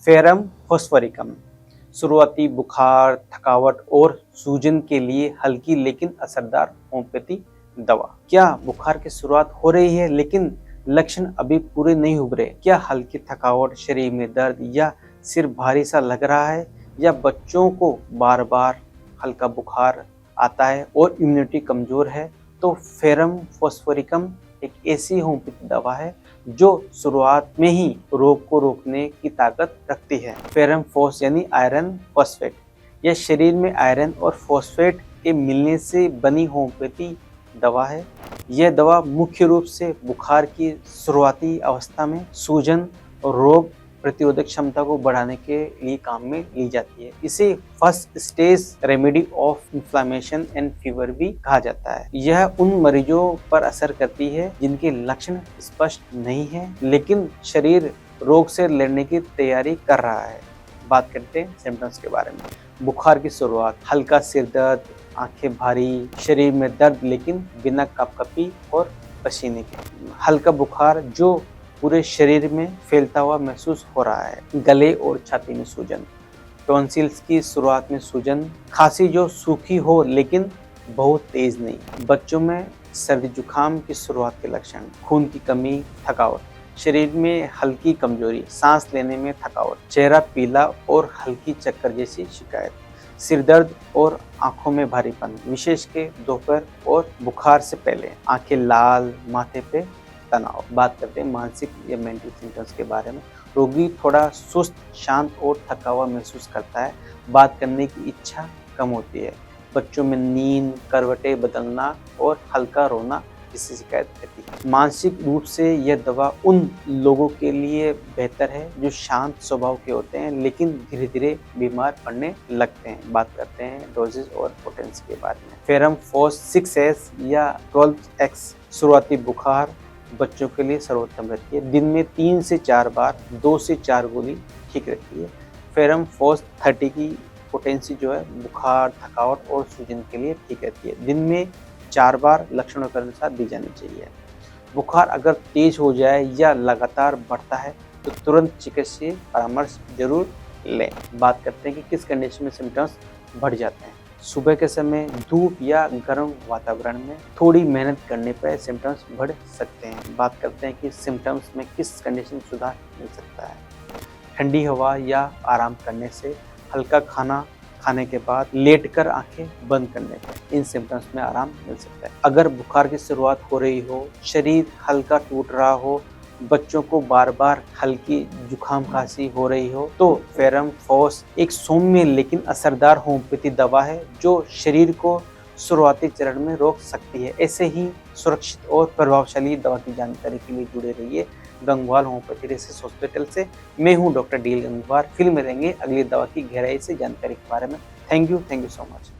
Ferrum phosphoricum शुरुआती बुखार, थकावट और सूजन के लिए हल्की लेकिन असरदार होम्योपैथी दवा। क्या बुखार की शुरुआत हो रही है लेकिन लक्षण अभी पूरे नहीं उभरे? क्या हल्की थकावट, शरीर में दर्द या सिर भारी सा लग रहा है, या बच्चों को बार बार हल्का बुखार आता है और इम्यूनिटी कमजोर है? तो फेरम फॉस्फोरिकम एक ऐसी होम्योपैथी दवा है जो शुरुआत में ही रोग को रोकने की ताकत रखती है। फेरम फॉस यानी आयरन फॉस्फेट, यह शरीर में आयरन और फॉस्फेट के मिलने से बनी होम्योपैथी दवा है। यह दवा मुख्य रूप से बुखार की शुरुआती अवस्था में सूजन और रोग प्रतिरोधक क्षमता को बढ़ाने के लिए काम में ली जाती है। इसे first stage remedy of inflammation and fever भी कहा जाता है। यह उन मरीजों पर असर करती है जिनके लक्षण स्पष्ट नहीं है लेकिन शरीर रोग से लड़ने की तैयारी कर रहा है। बात करते हैं सिम्टम्स के बारे में। बुखार की शुरुआत: हल्का सिर दर्द, आंखें भारी, शरीर में दर्द लेकिन बिना कपकपी और पसीने के। हल्का बुखार जो पूरे शरीर में फैलता हुआ महसूस हो रहा है। गले और छाती में सूजन, टॉन्सिल्स की शुरुआत में सूजन, खांसी जो सूखी हो लेकिन बहुत तेज नहीं। बच्चों में सर्दी जुकाम की शुरुआत के लक्षण: खून की कमी, थकावट, शरीर में हल्की कमजोरी, सांस लेने में थकावट, चेहरा पीला और हल्की चक्कर जैसी शिकायत, सिर दर्द और आंखों में भारीपन, विशेष के दोपहर और बुखार से पहले, आंखें लाल, माथे पे तनाव। बात करते हैं मानसिक या मेंटल सिम्टम्स के बारे में। रोगी थोड़ा सुस्त, शांत और थका हुआ महसूस करता है। बात करने की इच्छा कम होती है। बच्चों में नींद, करवटें बदलना और हल्का रोना इससे शिकायत रहती है। मानसिक रूप से यह दवा उन लोगों के लिए बेहतर है जो शांत स्वभाव के होते हैं लेकिन धीरे धीरे बीमार पड़ने लगते हैं। बात करते हैं डोजेज और पोटेंसी के बारे में। फेरम फॉस 6S या 12X शुरुआती बुखार बच्चों के लिए सर्वोत्तम रहती है। दिन में 3 से 4 बार 2 से 4 गोली ठीक रहती है। फेरम फॉस 30 की पोटेंसी जो है बुखार, थकावट और सूजन के लिए ठीक रहती है। दिन में 4 बार लक्षणों के अनुसार दी जानी चाहिए। बुखार अगर तेज हो जाए या लगातार बढ़ता है तो तुरंत चिकित्सकीय परामर्श जरूर लें। बात करते हैं कि किस कंडीशन में सिम्टम्स बढ़ जाते हैं। सुबह के समय धूप या गर्म वातावरण में थोड़ी मेहनत करने पर सिम्टम्स बढ़ सकते हैं। बात करते हैं कि सिम्टम्स में किस कंडीशन में सुधार मिल सकता है। ठंडी हवा या आराम करने से, हल्का खाना खाने के बाद लेटकर आंखें बंद करने पर इन सिम्टम्स में आराम मिल सकता है। अगर बुखार की शुरुआत हो रही हो, शरीर हल्का टूट रहा हो, बच्चों को बार बार हल्की जुकाम खांसी हो रही हो, तो फेरम फॉस एक सौम्य लेकिन असरदार होम्योपैथी दवा है जो शरीर को शुरुआती चरण में रोक सकती है। ऐसे ही सुरक्षित और प्रभावशाली दवा की जानकारी के लिए जुड़े रहिए गंगवाल होम्योपैथी रिसर्च हॉस्पिटल से। मैं हूं डॉक्टर डीएल गंगवार। फिर मिलेंगे अगली दवा की गहराई से जानकारी के बारे में। Thank you so much.